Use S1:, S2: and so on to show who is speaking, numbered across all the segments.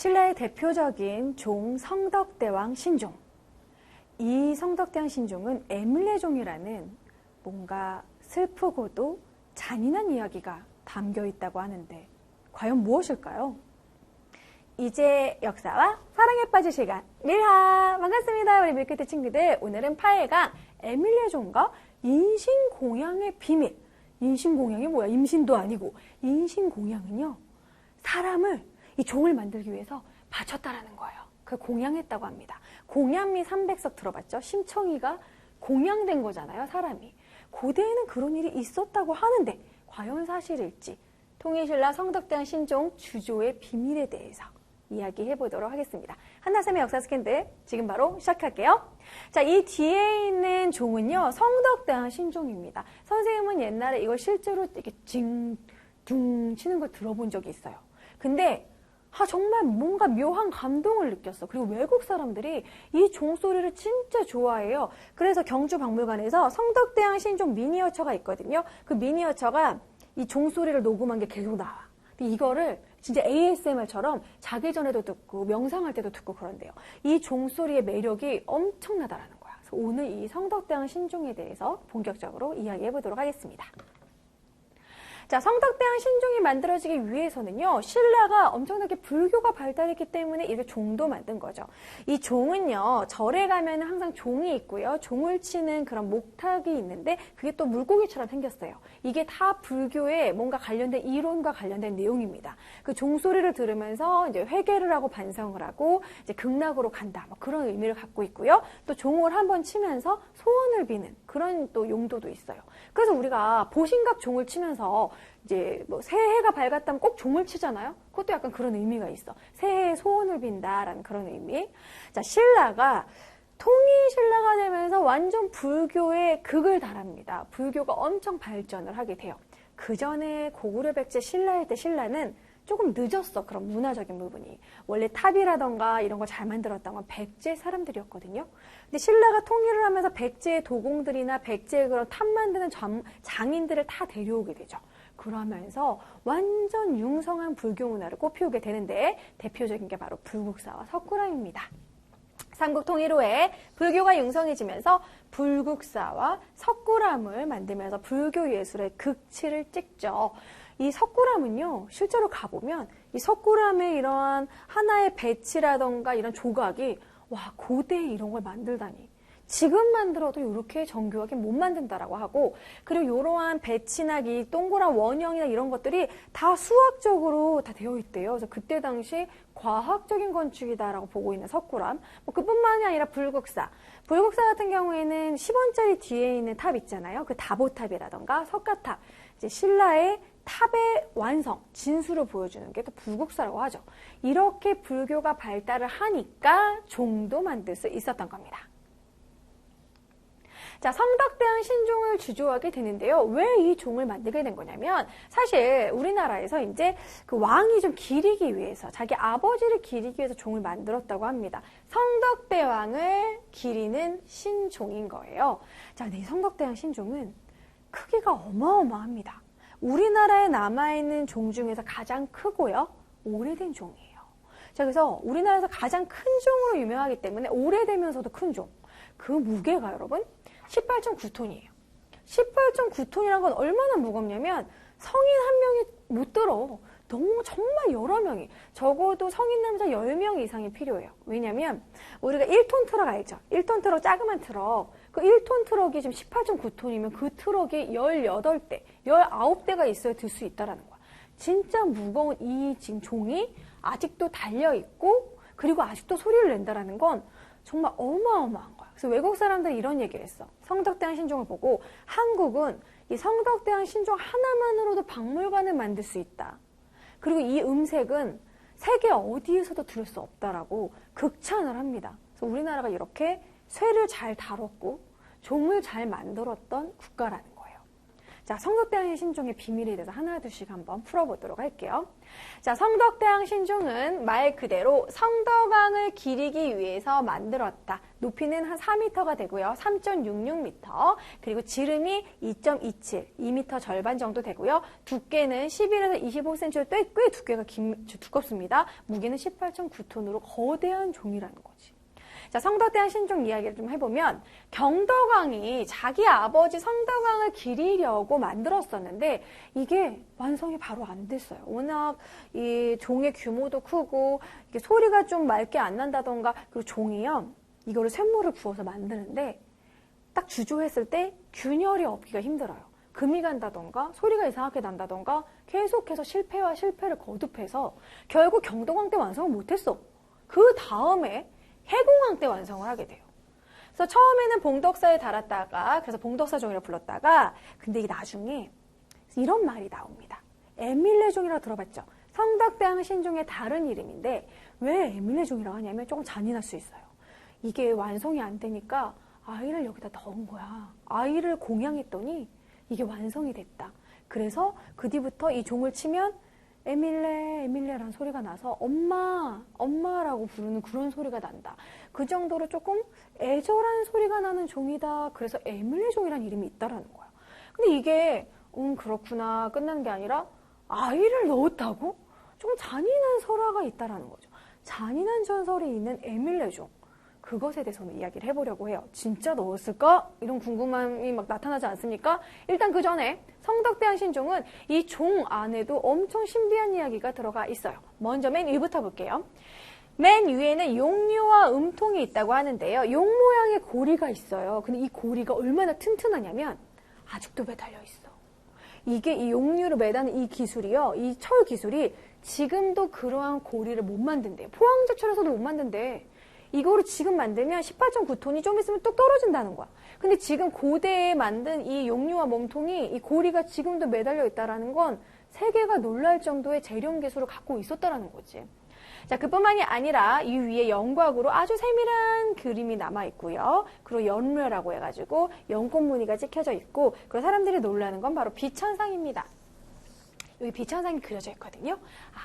S1: 신라의 대표적인 종 성덕대왕 신종. 이 성덕대왕 신종은 에밀레종이라는 뭔가 슬프고도 잔인한 이야기가 담겨 있다고 하는데 과연 무엇일까요? 이제 역사와 사랑에 빠질 시간 밀하 반갑습니다. 우리 밀크트 친구들, 오늘은 8강 에밀레종과 인신공양의 비밀. 인신공양이 뭐야? 임신도 아니고. 인신공양은요, 사람을 이 종을 만들기 위해서 바쳤다라는 거예요. 그 공양했다고 합니다. 공양미 300석 들어봤죠? 심청이가 공양된 거잖아요, 사람이. 고대에는 그런 일이 있었다고 하는데 과연 사실일지, 통일신라 성덕대왕 신종 주조의 비밀에 대해서 이야기해 보도록 하겠습니다. 한나쌤의 역사 스캔들 지금 바로 시작할게요. 자, 이 뒤에 있는 종은요, 성덕대왕 신종입니다. 선생님은 옛날에 이걸 실제로 이렇게 징둥 치는 걸 들어본 적이 있어요. 근데 정말 뭔가 묘한 감동을 느꼈어. 그리고 외국 사람들이 이 종소리를 진짜 좋아해요. 그래서 경주박물관에서 성덕대왕 신종 미니어처가 있거든요. 그 미니어처가 이 종소리를 녹음한 게 계속 나와. 근데 이거를 진짜 ASMR처럼 자기 전에도 듣고 명상할 때도 듣고 그런데요. 이 종소리의 매력이 엄청나다라는 거야. 그래서 오늘 이 성덕대왕 신종에 대해서 본격적으로 이야기해 보도록 하겠습니다. 자, 성덕대왕 신종이 만들어지기 위해서는요, 신라가 엄청나게 불교가 발달했기 때문에 이렇게 종도 만든 거죠. 이 종은요, 절에 가면 항상 종이 있고요, 종을 치는 그런 목탁이 있는데 그게 또 물고기처럼 생겼어요. 이게 다 불교에 뭔가 관련된 이론과 관련된 내용입니다. 그 종소리를 들으면서 이제 회개를 하고 반성을 하고 이제 극락으로 간다, 뭐 그런 의미를 갖고 있고요. 또 종을 한번 치면서 소원을 비는 그런 또 용도도 있어요. 그래서 우리가 보신각 종을 치면서 이제 뭐 새해가 밝았다면 꼭 종을 치잖아요. 그것도 약간 그런 의미가 있어. 새해의 소원을 빈다라는 그런 의미. 자, 신라가 통일신라가 되면서 완전 불교의 극을 달합니다. 불교가 엄청 발전을 하게 돼요. 그 전에 고구려 백제 신라일 때 신라는 조금 늦었어. 그런 문화적인 부분이. 원래 탑이라던가 이런 걸 잘 만들었던 건 백제 사람들이었거든요. 근데 신라가 통일을 하면서 백제의 도공들이나 백제의 그런 탑 만드는 장인들을 다 데려오게 되죠. 그러면서 완전 융성한 불교 문화를 꽃피우게 되는데 대표적인 게 바로 불국사와 석굴암입니다. 삼국 통일 후에 불교가 융성해지면서 불국사와 석굴암을 만들면서 불교 예술의 극치를 찍죠. 이 석굴암은요, 실제로 가보면 이 석굴암의 이러한 하나의 배치라던가 이런 조각이 고대에 이런 걸 만들다니. 지금 만들어도 이렇게 정교하게 못 만든다라고 하고, 그리고 이러한 배치나 이 동그란 원형이나 이런 것들이 다 수학적으로 다 되어 있대요. 그래서 그때 당시 과학적인 건축이다라고 보고 있는 석굴암. 그뿐만이 아니라 불국사. 불국사 같은 경우에는 10원짜리 뒤에 있는 탑 있잖아요. 그 다보탑이라던가 석가탑. 이제 신라의 탑의 완성, 진수를 보여주는 게 또 불국사라고 하죠. 이렇게 불교가 발달을 하니까 종도 만들 수 있었던 겁니다. 자, 성덕대왕 신종을 주조하게 되는데요. 왜 이 종을 만들게 된 거냐면, 사실 우리나라에서 이제 그 왕이 좀 기리기 위해서, 자기 아버지를 기리기 위해서 종을 만들었다고 합니다. 성덕대왕을 기리는 신종인 거예요. 자, 근데 이 성덕대왕 신종은 크기가 어마어마합니다. 우리나라에 남아있는 종 중에서 가장 크고요, 오래된 종이에요. 자, 그래서 우리나라에서 가장 큰 종으로 유명하기 때문에 오래되면서도 큰 종. 그 무게가 여러분 18.9톤이에요. 18.9톤이란 건 얼마나 무겁냐면 성인 한 명이 못 들어. 너무 정말 여러 명이. 적어도 성인 남자 10명 이상이 필요해요. 왜냐면 우리가 1톤 트럭 알죠? 1톤 트럭, 자그만 트럭. 그 1톤 트럭이 지금 18.9톤이면 그 트럭이 18대, 19대가 있어야 들 수 있다라는 거야. 진짜 무거운 이 지금 종이 아직도 달려있고, 그리고 아직도 소리를 낸다라는 건 정말 어마어마한 거야. 그래서 외국 사람들이 이런 얘기를 했어. 성덕대왕 신종을 보고 한국은 이 성덕대왕 신종 하나만으로도 박물관을 만들 수 있다. 그리고 이 음색은 세계 어디에서도 들을 수 없다라고 극찬을 합니다. 그래서 우리나라가 이렇게 쇠를 잘 다뤘고 종을 잘 만들었던 국가라는 거예요. 자, 성덕대왕 신종의 비밀에 대해서 하나둘씩 한번 풀어보도록 할게요. 자, 성덕대왕 신종은 말 그대로 성덕왕을 기리기 위해서 만들었다. 높이는 한 4m가 되고요. 3.66m. 그리고 지름이 2.27, 2m 절반 정도 되고요. 두께는 11에서 25cm로 꽤 두께가 두껍습니다. 무게는 18.9톤으로 거대한 종이라는 거지. 자, 성덕대왕 신종 이야기를 좀 해보면 경덕왕이 자기 아버지 성덕왕을 기리려고 만들었었는데 이게 완성이 바로 안 됐어요. 워낙 이 종의 규모도 크고 이게 소리가 좀 맑게 안 난다던가, 그리고 종이요, 이거를 쇳물을 부어서 만드는데 딱 주조했을 때 균열이 없기가 힘들어요. 금이 간다던가 소리가 이상하게 난다던가 계속해서 실패와 실패를 거듭해서 결국 경덕왕 때 완성을 못했어. 그 다음에 해공왕 때 완성을 하게 돼요. 그래서 처음에는 봉덕사에 달았다가, 그래서 봉덕사종이라고 불렀다가, 근데 이게 나중에 이런 말이 나옵니다. 에밀레종이라고 들어봤죠? 성덕대왕 신종의 다른 이름인데 왜 에밀레종이라고 하냐면 조금 잔인할 수 있어요. 이게 완성이 안 되니까 아이를 여기다 넣은 거야. 아이를 공양했더니 이게 완성이 됐다. 그래서 그 뒤부터 이 종을 치면 에밀레, 에밀레라는 소리가 나서 엄마라고 부르는 그런 소리가 난다. 그 정도로 조금 애절한 소리가 나는 종이다. 그래서 에밀레 종이라는 이름이 있다라는 거야. 근데 이게 그렇구나 끝난 게 아니라 아이를 넣었다고? 조금 잔인한 설화가 있다라는 거죠. 잔인한 전설이 있는 에밀레 종. 그것에 대해서 오늘 이야기를 해보려고 해요. 진짜 넣었을까? 이런 궁금함이 막 나타나지 않습니까? 일단 그 전에 성덕대왕 신종은 이 종 안에도 엄청 신비한 이야기가 들어가 있어요. 먼저 맨 위부터 볼게요. 맨 위에는 용류와 음통이 있다고 하는데요. 용 모양의 고리가 있어요. 근데 이 고리가 얼마나 튼튼하냐면 아직도 매달려 있어. 이게 이 용류를 매다는 이 기술이요. 이 철 기술이 지금도 그러한 고리를 못 만든대요. 포항제철에서도 못 만든대. 이거를 지금 만들면 18.9톤이 좀 있으면 뚝 떨어진다는 거야. 근데 지금 고대에 만든 이 용류와 몸통이 이 고리가 지금도 매달려 있다는 건 세계가 놀랄 정도의 재련 기술을 갖고 있었다는 거지. 자, 그뿐만이 아니라 이 위에 영곽으로 아주 세밀한 그림이 남아 있고요. 그리고 연묘라고 해가지고 연꽃 무늬가 찍혀져 있고, 그리고 사람들이 놀라는 건 바로 비천상입니다. 여기 비천상이 그려져 있거든요.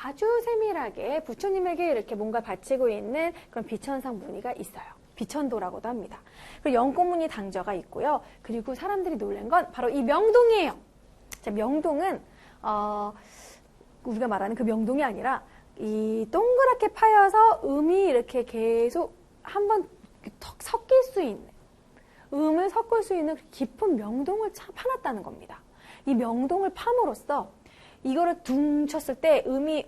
S1: 아주 세밀하게 부처님에게 이렇게 뭔가 바치고 있는 그런 비천상 무늬가 있어요. 비천도라고도 합니다. 그리고 연꽃무늬 당저가 있고요. 그리고 사람들이 놀란 건 바로 이 명동이에요. 자, 명동은 우리가 말하는 그 명동이 아니라 이 동그랗게 파여서 음이 이렇게 계속 한번 턱 섞일 수 있는, 음을 섞을 수 있는 깊은 명동을 파놨다는 겁니다. 이 명동을 팜으로써 이거를 둥 쳤을 때 음이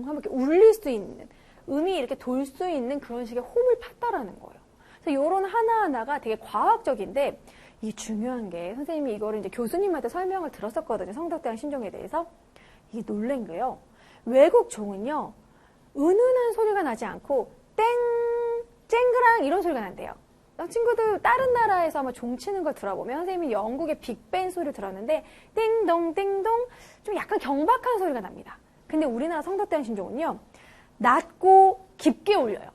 S1: 한번 이렇게 울릴 수 있는, 음이 이렇게 돌 수 있는 그런 식의 홈을 팠다라는 거예요. 그래서 이런 하나하나가 되게 과학적인데, 이 중요한 게 선생님이 이거를 이제 교수님한테 설명을 들었었거든요. 성덕대왕 신종에 대해서. 이게 놀란 게요. 외국 종은요, 은은한 소리가 나지 않고 땡, 쨍그랑 이런 소리가 난대요. 친구들 다른 나라에서 아마 종 치는 걸 들어보면 선생님이 영국의 빅벤 소리를 들었는데 띵동 띵동 좀 약간 경박한 소리가 납니다. 근데 우리나라 성덕대왕 신종은요, 낮고 깊게 울려요.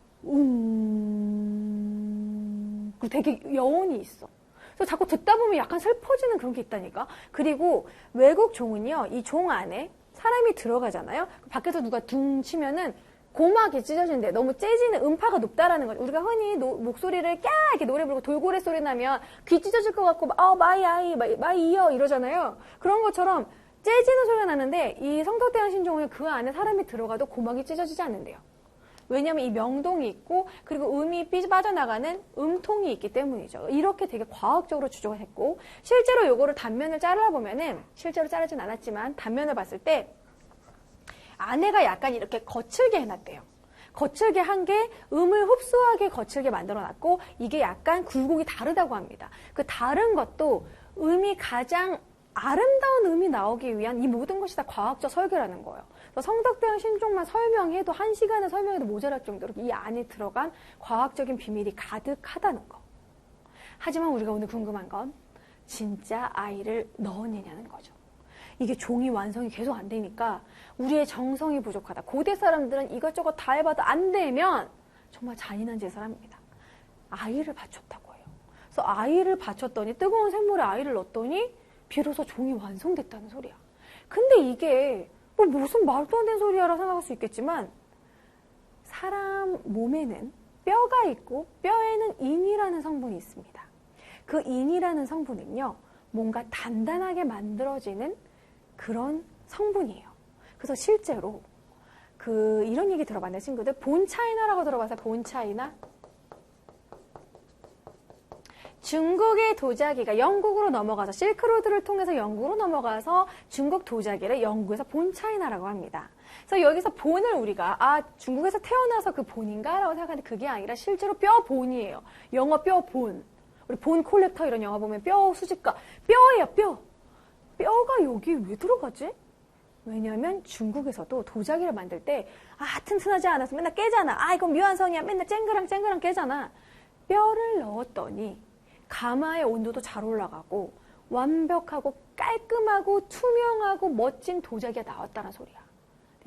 S1: 그리고 되게 여운이 있어. 그래서 자꾸 듣다 보면 약간 슬퍼지는 그런 게 있다니까. 그리고 외국 종은요, 이 종 안에 사람이 들어가잖아요. 밖에서 누가 둥 치면은 고막이 찢어지는데 너무 재지는 음파가 높다라는 거죠. 우리가 흔히 목소리를 꺄 이렇게 노래 부르고 돌고래 소리 나면 귀 찢어질 것 같고 마이 아이 마이 이어 이러잖아요. 그런 것처럼 재지는 소리가 나는데 이 성덕대왕 신종은 그 안에 사람이 들어가도 고막이 찢어지지 않는데요. 왜냐하면 이 명동이 있고 그리고 음이 빠져나가는 음통이 있기 때문이죠. 이렇게 되게 과학적으로 추적을 했고, 실제로 요거를 단면을 잘라보면은, 실제로 자르진 않았지만 단면을 봤을 때 안에가 약간 이렇게 거칠게 해놨대요. 거칠게 한 게 음을 흡수하게 거칠게 만들어놨고, 이게 약간 굴곡이 다르다고 합니다. 그 다른 것도 음이 가장 아름다운 음이 나오기 위한 이 모든 것이 다 과학적 설계라는 거예요. 성덕대왕 신종만 설명해도 1시간을 설명해도 모자랄 정도로 이 안에 들어간 과학적인 비밀이 가득하다는 거. 하지만 우리가 오늘 궁금한 건 진짜 아이를 넣었느냐는 거죠. 이게 종이 완성이 계속 안 되니까 우리의 정성이 부족하다. 고대 사람들은 이것저것 다 해봐도 안 되면 정말 잔인한 짓을 합니다. 아이를 바쳤다고 해요. 그래서 아이를 바쳤더니 뜨거운 샘물에 아이를 넣었더니 비로소 종이 완성됐다는 소리야. 근데 이게 뭐 무슨 말도 안 되는 소리야라고 생각할 수 있겠지만 사람 몸에는 뼈가 있고 뼈에는 인이라는 성분이 있습니다. 그 인이라는 성분은요, 뭔가 단단하게 만들어지는 그런 성분이에요. 그래서 실제로 이런 얘기 들어봤나요, 친구들? 본차이나라고 들어봤어요? 본차이나? 중국의 도자기가 영국으로 넘어가서 실크로드를 통해서 영국으로 넘어가서 중국 도자기를 영국에서 본차이나라고 합니다. 그래서 여기서 본을 우리가 중국에서 태어나서 그 본인가? 라고 생각하는데 그게 아니라 실제로 뼈 본이에요. 영어 뼈 본. 우리 본 콜렉터 이런 영화 보면 뼈 수집가. 뼈예요, 뼈. 뼈가 여기 왜 들어가지? 왜냐면 중국에서도 도자기를 만들 때 튼튼하지 않아서 맨날 깨잖아. 이건 미완성이야. 맨날 쨍그랑 깨잖아. 뼈를 넣었더니 가마의 온도도 잘 올라가고 완벽하고 깔끔하고 투명하고 멋진 도자기가 나왔다는 소리야.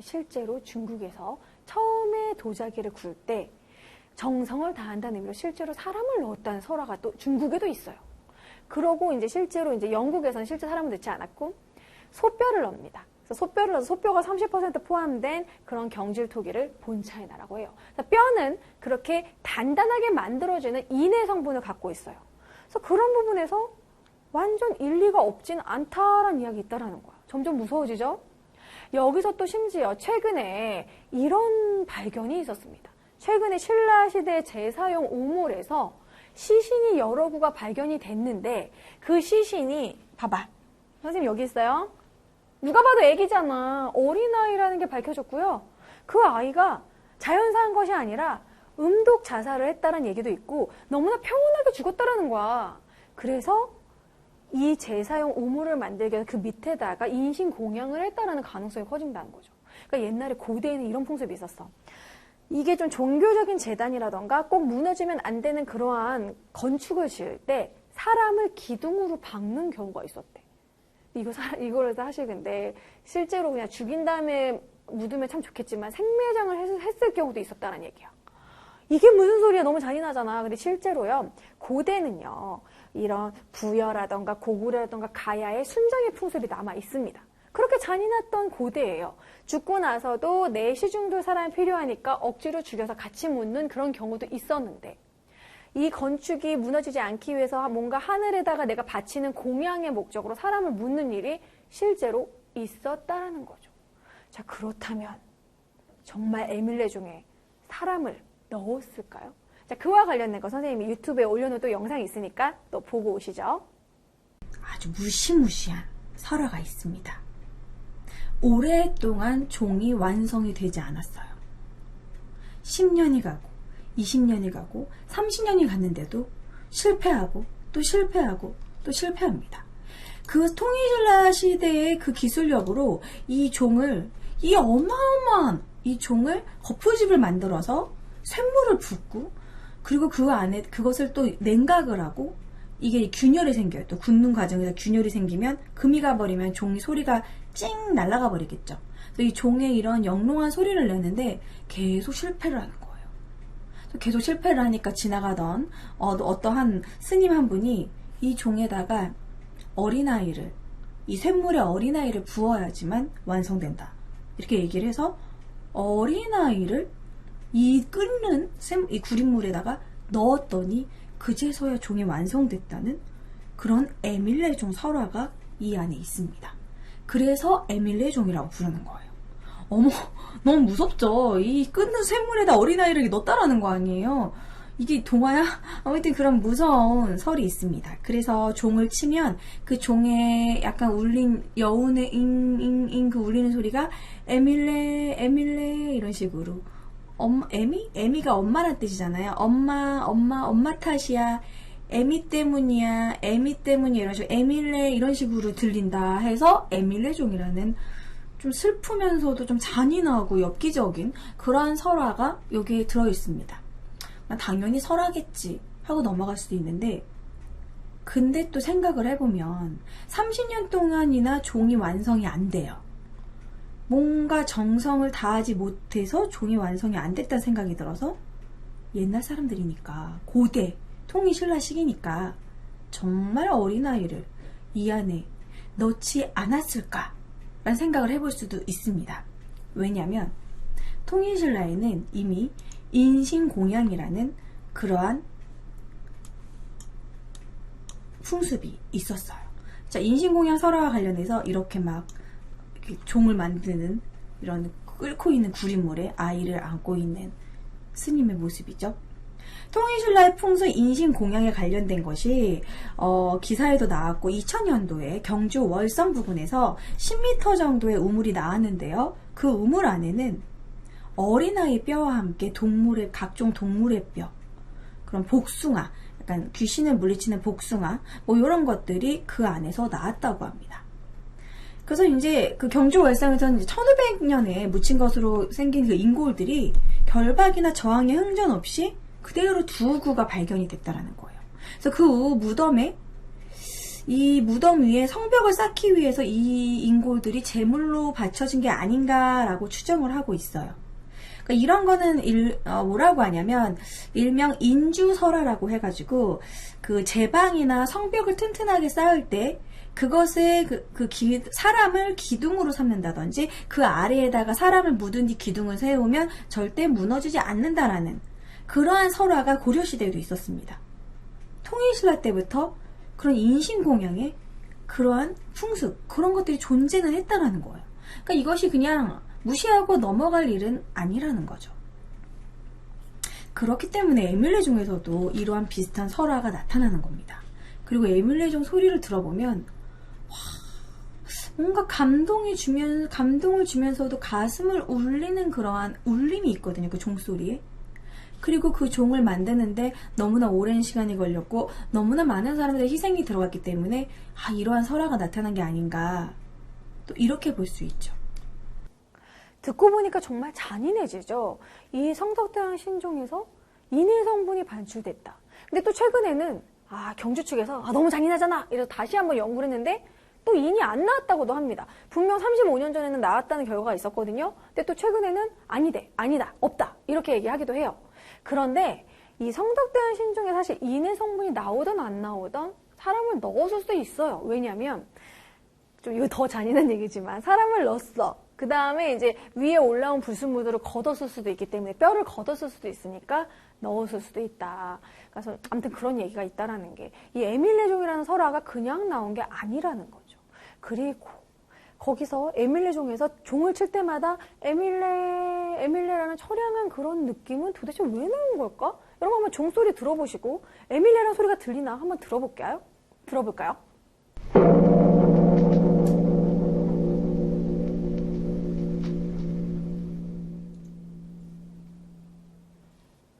S1: 실제로 중국에서 처음에 도자기를 구울 때 정성을 다한다는 의미로 실제로 사람을 넣었다는 설화가 또 중국에도 있어요. 그러고 이제 실제로 이제 영국에서는 실제 사람을 넣지 않았고 소뼈를 넣습니다. 그래서 소뼈를 넣어서 소뼈가 30% 포함된 그런 경질토기를 본차이나라고 해요. 뼈는 그렇게 단단하게 만들어지는 인의 성분을 갖고 있어요. 그래서 그런 부분에서 완전 일리가 없진 않다라는 이야기 있다라는 거야. 점점 무서워지죠? 여기서 또 심지어 최근에 이런 발견이 있었습니다. 최근에 신라시대 제사용 오물에서 시신이 여러 구가 발견이 됐는데 그 시신이 봐봐. 선생님 여기 있어요. 누가 봐도 애기잖아. 어린아이라는 게 밝혀졌고요. 그 아이가 자연사한 것이 아니라 음독 자살을 했다는 얘기도 있고 너무나 평온하게 죽었다라는 거야. 그래서 이 제사용 오물을 만들기 위해서 그 밑에다가 인신공양을 했다라는 가능성이 커진다는 거죠. 그러니까 옛날에 고대에는 이런 풍습이 있었어. 이게 좀 종교적인 재단이라던가 꼭 무너지면 안 되는 그러한 건축을 지을 때 사람을 기둥으로 박는 경우가 있었대. 이거를 사실 근데 실제로 그냥 죽인 다음에 묻으면 참 좋겠지만 생매장을 했을 경우도 있었다는 얘기야. 이게 무슨 소리야? 너무 잔인하잖아. 근데 실제로요, 고대는요, 이런 부여라던가 고구려라던가 가야의 순정의 풍습이 남아 있습니다. 그렇게 잔인했던 고대예요. 죽고 나서도 내 시중들 사람이 필요하니까 억지로 죽여서 같이 묻는 그런 경우도 있었는데 이 건축이 무너지지 않기 위해서 뭔가 하늘에다가 내가 바치는 공양의 목적으로 사람을 묻는 일이 실제로 있었다라는 거죠. 자, 그렇다면 정말 에밀레종에 사람을 넣었을까요? 자, 그와 관련된 거 선생님이 유튜브에 올려놓은 또 영상이 있으니까 또 보고 오시죠.
S2: 아주 무시무시한 설화가 있습니다. 오랫동안 종이 완성이 되지 않았어요. 10년이 가고 20년이 가고 30년이 갔는데도 실패하고 또 실패하고 또 실패합니다. 그 통일신라 시대의 그 기술력으로 이 어마어마한 이 종을 거푸집을 만들어서 쇳물을 붓고 그리고 그 안에 그것을 또 냉각을 하고 이게 균열이 생겨요. 또 굽는 과정에서 균열이 생기면 금이 가버리면 종이 소리가 찡 날아가 버리겠죠. 그래서 이 종의 이런 영롱한 소리를 내는데 계속 실패를 하는 거예요. 계속 실패를 하니까 지나가던 어떠한 스님 한 분이 이 종에다가 이 쇳물에 어린아이를 부어야지만 완성된다. 이렇게 얘기를 해서 어린아이를 이 끓는 이 구릿물에다가 넣었더니 그제서야 종이 완성됐다는 그런 에밀레종 설화가 이 안에 있습니다. 그래서 에밀레종이라고 부르는 거예요. 어머, 너무 무섭죠? 이 끓는 쇳물에다 어린아이를 넣었다라는 거 아니에요? 이게 동화야? 아무튼 그런 무서운 설이 있습니다. 그래서 종을 치면 그 종에 약간 울린 여운의 잉잉잉 그 울리는 소리가 에밀레 이런 식으로 에미가 엄마란 뜻이잖아요. 엄마 탓이야. 에미 때문이야. 이런 식으로 에밀레 이런 식으로 들린다 해서 에밀레종이라는 좀 슬프면서도 좀 잔인하고 엽기적인 그러한 설화가 여기에 들어있습니다. 당연히 설화겠지 하고 넘어갈 수도 있는데 근데 또 생각을 해보면 30년 동안이나 종이 완성이 안 돼요. 뭔가 정성을 다하지 못해서 종이 완성이 안 됐다는 생각이 들어서 옛날 사람들이니까 고대 통일신라 시기니까 정말 어린아이를 이 안에 넣지 않았을까? 라는 생각을 해볼 수도 있습니다. 왜냐하면 통일신라에는 이미 인신공양이라는 그러한 풍습이 있었어요. 자, 인신공양 설화와 관련해서 이렇게 막 이렇게 종을 만드는 이런 끓고 있는 구린물에 아이를 안고 있는 스님의 모습이죠. 통일신라의 풍수 인신공양에 관련된 것이 기사에도 나왔고 2000년도에 경주 월성 부근에서 10m 정도의 우물이 나왔는데요. 그 우물 안에는 어린아이 뼈와 함께 각종 동물의 뼈, 그런 복숭아, 약간 귀신을 물리치는 복숭아, 뭐 이런 것들이 그 안에서 나왔다고 합니다. 그래서 이제 그 경주 월성에서는 1500년에 묻힌 것으로 생긴 그 인골들이 결박이나 저항의 흔적 없이 그대로 두 구가 발견이 됐다라는 거예요. 그래서 그 무덤에, 이 무덤 위에 성벽을 쌓기 위해서 이 인골들이 제물로 바쳐진 게 아닌가라고 추정을 하고 있어요. 그러니까 이런 거는 뭐라고 하냐면 일명 인주설화라고 해가지고 그 제방이나 성벽을 튼튼하게 쌓을 때 그것을 사람을 기둥으로 삼는다든지 그 아래에다가 사람을 묻은 뒤 기둥을 세우면 절대 무너지지 않는다라는 그러한 설화가 고려시대에도 있었습니다. 통일신라 때부터 그런 인신공양의 그러한 풍습, 그런 것들이 존재는 했다라는 거예요. 그러니까 이것이 그냥 무시하고 넘어갈 일은 아니라는 거죠. 그렇기 때문에 에뮬레종에서도 이러한 비슷한 설화가 나타나는 겁니다. 그리고 에뮬레종 소리를 들어보면 뭔가 감동을 주면서도 가슴을 울리는 그러한 울림이 있거든요. 그 종소리에. 그리고 그 종을 만드는데 너무나 오랜 시간이 걸렸고 너무나 많은 사람들의 희생이 들어갔기 때문에 이러한 설화가 나타난 게 아닌가, 또 이렇게 볼 수 있죠.
S1: 듣고 보니까 정말 잔인해지죠. 이 성덕대왕 신종에서 인의 성분이 반출됐다. 근데 또 최근에는 경주 측에서 너무 잔인하잖아 이래서 다시 한번 연구를 했는데 또 인이 안 나왔다고도 합니다. 분명 35년 전에는 나왔다는 결과가 있었거든요. 근데 또 최근에는 아니다, 없다 이렇게 얘기하기도 해요. 그런데 이 성덕대왕 신종에 사실 인의 성분이 나오든 안 나오든 사람을 넣었을 수도 있어요. 왜냐하면 좀 이거 더 잔인한 얘기지만 사람을 넣었어. 그 다음에 이제 위에 올라온 불순물들을 걷었을 수도 있기 때문에 뼈를 걷었을 수도 있으니까 넣었을 수도 있다. 그래서 아무튼 그런 얘기가 있다라는 게 이 에밀레종이라는 설화가 그냥 나온 게 아니라는 거죠. 그리고 거기서 에밀레종에서 종을 칠 때마다 에밀레라는 처량한 그런 느낌은 도대체 왜 나온 걸까? 여러분 한번 종소리 들어보시고 에밀레라는 소리가 들리나 한번 들어볼까요?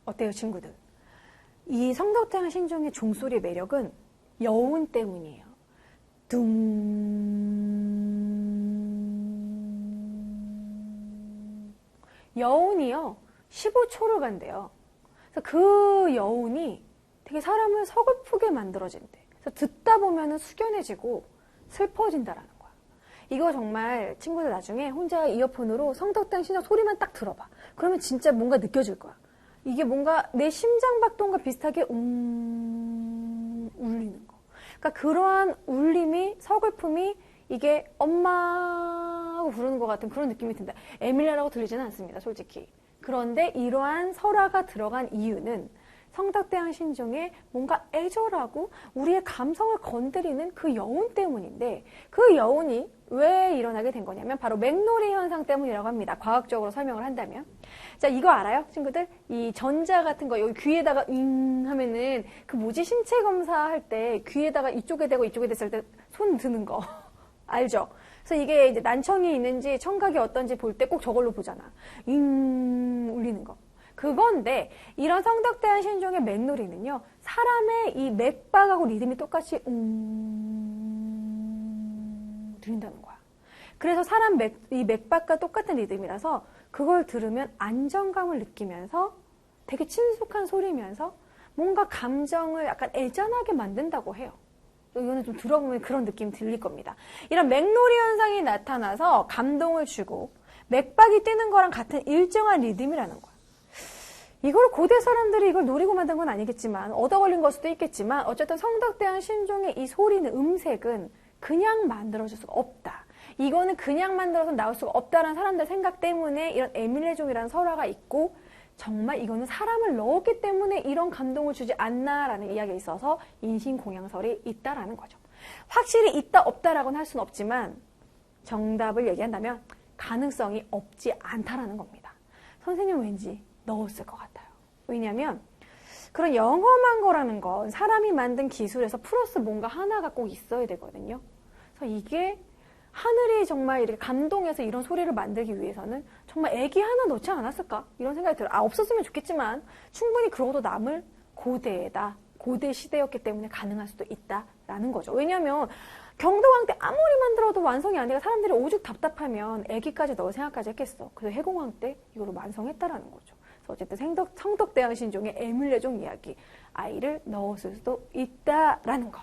S1: 어때요, 친구들? 이 성덕대왕 신종의 종소리의 매력은 여운 때문이에요. 여운이요, 15초를 간대요. 그래서 그 여운이 되게 사람을 서글프게 만들어진대. 그래서 듣다 보면은 숙연해지고 슬퍼진다라는 거야. 이거 정말 친구들 나중에 혼자 이어폰으로 성덕대왕 신종 소리만 딱 들어봐. 그러면 진짜 뭔가 느껴질 거야. 이게 뭔가 내 심장박동과 비슷하게 울리는 거. 그러니까 그러한 울림이, 서글픔이 이게 엄마 하고 부르는 것 같은 그런 느낌이 든다. 에밀레라고 들리지는 않습니다, 솔직히. 그런데 이러한 설화가 들어간 이유는 성덕대왕 신종에 뭔가 애절하고 우리의 감성을 건드리는 그 여운 때문인데, 그 여운이 왜 일어나게 된 거냐면 바로 맥노리 현상 때문이라고 합니다. 과학적으로 설명을 한다면. 자, 이거 알아요, 친구들? 이 전자 같은 거 여기 귀에다가 하면은 그 신체 검사할 때 귀에다가 이쪽에 대고 이쪽에 됐을 때 손 드는 거 알죠? 그래서 이게 이제 난청이 있는지 청각이 어떤지 볼 때 꼭 저걸로 보잖아. 울리는 거. 그건데 이런 성덕대왕 신종의 맥노리는요, 사람의 이 맥박하고 리듬이 똑같이 들린다는 거야. 그래서 사람 이 맥박과 똑같은 리듬이라서 그걸 들으면 안정감을 느끼면서 되게 친숙한 소리면서 뭔가 감정을 약간 애잔하게 만든다고 해요. 이거는 좀 들어보면 그런 느낌이 들릴 겁니다. 이런 맥노리 현상이 나타나서 감동을 주고 맥박이 뛰는 거랑 같은 일정한 리듬이라는 거야. 이걸 고대 사람들이 이걸 노리고 만든 건 아니겠지만 얻어 걸린 걸 수도 있겠지만 어쨌든 성덕대왕 신종의 이 소리는 음색은 그냥 만들어줄 수가 없다. 이거는 그냥 만들어서 나올 수가 없다라는 사람들 생각 때문에 이런 에밀레종이라는 설화가 있고 정말 이거는 사람을 넣었기 때문에 이런 감동을 주지 않나라는 이야기가 있어서 인신공양설이 있다라는 거죠. 확실히 있다 없다라고는 할 수는 없지만 정답을 얘기한다면 가능성이 없지 않다라는 겁니다. 선생님 왠지 넣었을 것 같아요. 왜냐하면 그런 영험한 거라는 건 사람이 만든 기술에서 플러스 뭔가 하나가 꼭 있어야 되거든요. 그래서 이게 하늘이 정말 이렇게 감동해서 이런 소리를 만들기 위해서는 정말 애기 하나 넣지 않았을까? 이런 생각이 들어요. 없었으면 좋겠지만 충분히 그러고도 남을 고대 시대였기 때문에 가능할 수도 있다라는 거죠. 왜냐하면 경동왕 때 아무리 만들어도 완성이 안 되고 사람들이 오죽 답답하면 애기까지 넣을 생각까지 했겠어. 그래서 해공왕 때 이거를 완성했다라는 거죠. 그래서 어쨌든 성덕대왕 신종의 에밀레종 이야기, 아이를 넣었을 수도 있다라는 것.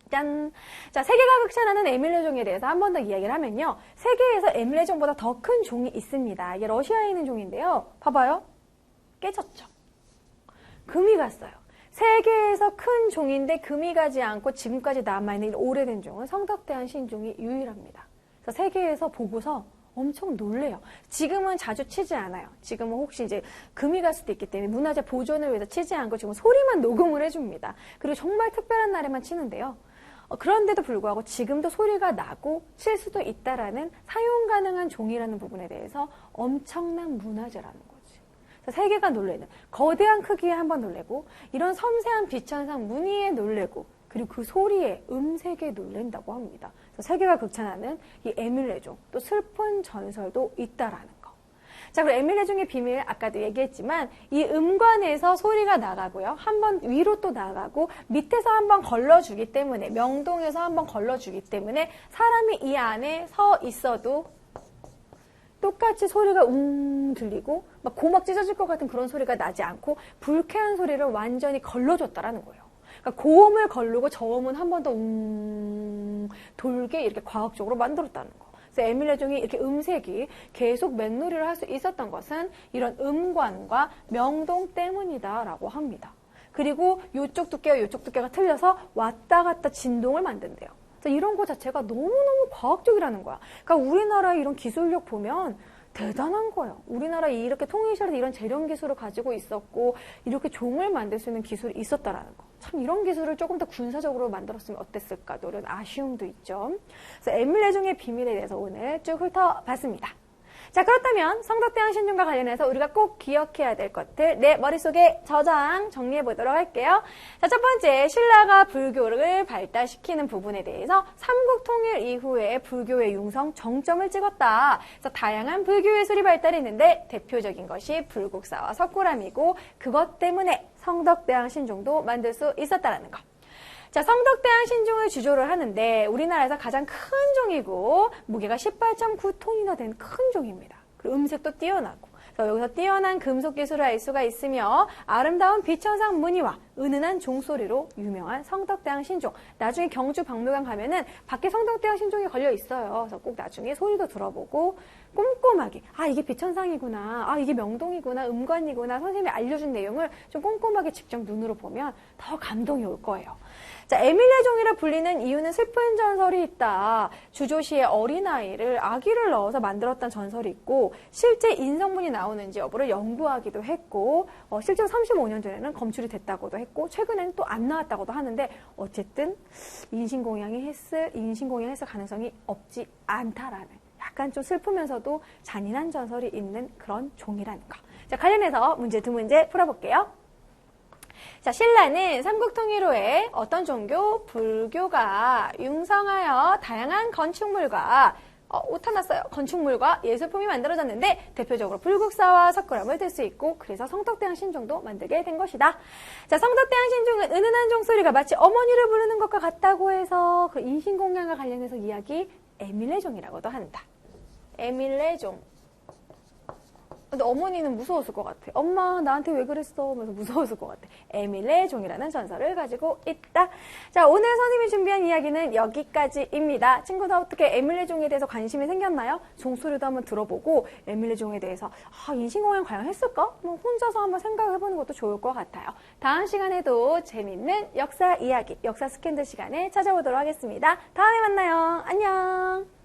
S1: 짠! 자, 세계가 극찬하는 에밀레종에 대해서 한 번 더 이야기를 하면요. 세계에서 에밀레종보다 더 큰 종이 있습니다. 이게 러시아에 있는 종인데요. 봐봐요. 깨졌죠. 금이 갔어요. 세계에서 큰 종인데 금이 가지 않고 지금까지 남아있는 오래된 종은 성덕대왕 신종이 유일합니다. 그래서 세계에서 보고서 엄청 놀래요. 지금은 자주 치지 않아요. 지금은 혹시 이제 금이 갈 수도 있기 때문에 문화재 보존을 위해서 치지 않고 지금 소리만 녹음을 해줍니다. 그리고 정말 특별한 날에만 치는데요. 그런데도 불구하고 지금도 소리가 나고 칠 수도 있다라는 사용 가능한 종이라는 부분에 대해서 엄청난 문화재라는 거지. 그래서 세계가 놀래는 거대한 크기에 한번 놀래고 이런 섬세한 빛천상 무늬에 놀래고 그리고 그 소리에 음색에 놀랜다고 합니다. 그래서 세계가 극찬하는 이 에밀레종 또 슬픈 전설도 있다라는 거. 자, 그리고 에밀레종의 비밀 아까도 얘기했지만 이 음관에서 소리가 나가고요. 한번 위로 또 나가고 밑에서 한번 걸러주기 때문에 명동에서 한번 걸러주기 때문에 사람이 이 안에 서 있어도 똑같이 소리가 들리고 막 고막 찢어질 것 같은 그런 소리가 나지 않고 불쾌한 소리를 완전히 걸러줬다라는 거예요. 그러니까 고음을 걸르고 저음은 한 번 더 돌게 이렇게 과학적으로 만들었다는 거. 그래서 에밀레종이 이렇게 음색이 계속 맹놀이를 할 수 있었던 것은 이런 음관과 명동 때문이다라고 합니다. 그리고 이쪽 두께와 이쪽 두께가 틀려서 왔다 갔다 진동을 만든대요. 이런 거 자체가 너무너무 과학적이라는 거야. 그러니까 우리나라의 이런 기술력 보면 대단한 거예요. 우리나라 이렇게 통일시설에서 이런 재련 기술을 가지고 있었고 이렇게 종을 만들 수 있는 기술이 있었다라는 거. 참 이런 기술을 조금 더 군사적으로 만들었으면 어땠을까 이런 아쉬움도 있죠. 그래서 에밀레종의 비밀에 대해서 오늘 쭉 훑어봤습니다. 자, 그렇다면 성덕대왕 신종과 관련해서 우리가 꼭 기억해야 될 것들 내 머릿속에 저장 정리해 보도록 할게요. 자, 첫 번째, 신라가 불교를 발달시키는 부분에 대해서 삼국통일 이후에 불교의 융성 정점을 찍었다. 그래서 다양한 불교 예술이 발달했는데 대표적인 것이 불국사와 석굴암이고 그것 때문에 성덕대왕 신종도 만들 수 있었다는 거. 자, 성덕대왕 신종을 주조를 하는데 우리나라에서 가장 큰 종이고 무게가 18.9톤이나 되는 큰 종입니다. 그리고 음색도 뛰어나고 그래서 여기서 뛰어난 금속 기술을 알 수가 있으며 아름다운 빛천상 무늬와 은은한 종소리로 유명한 성덕대왕 신종. 나중에 경주 박물관 가면은 밖에 성덕대왕 신종이 걸려 있어요. 그래서 꼭 나중에 소리도 들어보고 꼼꼼하게 아 이게 빛천상이구나, 아 이게 명동이구나, 음관이구나 선생님이 알려준 내용을 좀 꼼꼼하게 직접 눈으로 보면 더 감동이 올 거예요. 자, 에밀레종이라 불리는 이유는 슬픈 전설이 있다. 주조시에 어린아이를 아기를 넣어서 만들었다는 전설이 있고 실제 인성분이 나오는지 여부를 연구하기도 했고 실제로 35년 전에는 검출이 됐다고도 했고 최근에는 또 안 나왔다고도 하는데 어쨌든 인신공양이 했을 가능성이 없지 않다라는 약간 좀 슬프면서도 잔인한 전설이 있는 그런 종이라는 거. 자, 관련해서 문제 두 문제 풀어볼게요. 자, 신라는 삼국통일 후에 어떤 종교? 불교가 융성하여 다양한 건축물과 오타났어요. 건축물과 예술품이 만들어졌는데 대표적으로 불국사와 석굴암을 들 수 있고 그래서 성덕대왕 신종도 만들게 된 것이다. 자, 성덕대왕 신종은 은은한 종소리가 마치 어머니를 부르는 것과 같다고 해서 그 인신공양과 관련해서 이야기 에밀레종이라고도 한다. 에밀레종. 근데 어머니는 무서웠을 것 같아. 엄마 나한테 왜 그랬어? 하면서 무서웠을 것 같아. 에밀레 종이라는 전설을 가지고 있다. 자, 오늘 선생님이 준비한 이야기는 여기까지입니다. 친구들 어떻게 에밀레 종에 대해서 관심이 생겼나요? 종소리도 한번 들어보고 에밀레 종에 대해서 인신공연 과연 했을까? 뭐 혼자서 한번 생각해보는 것도 좋을 것 같아요. 다음 시간에도 재밌는 역사 이야기, 역사 스캔들 시간에 찾아오도록 하겠습니다. 다음에 만나요. 안녕.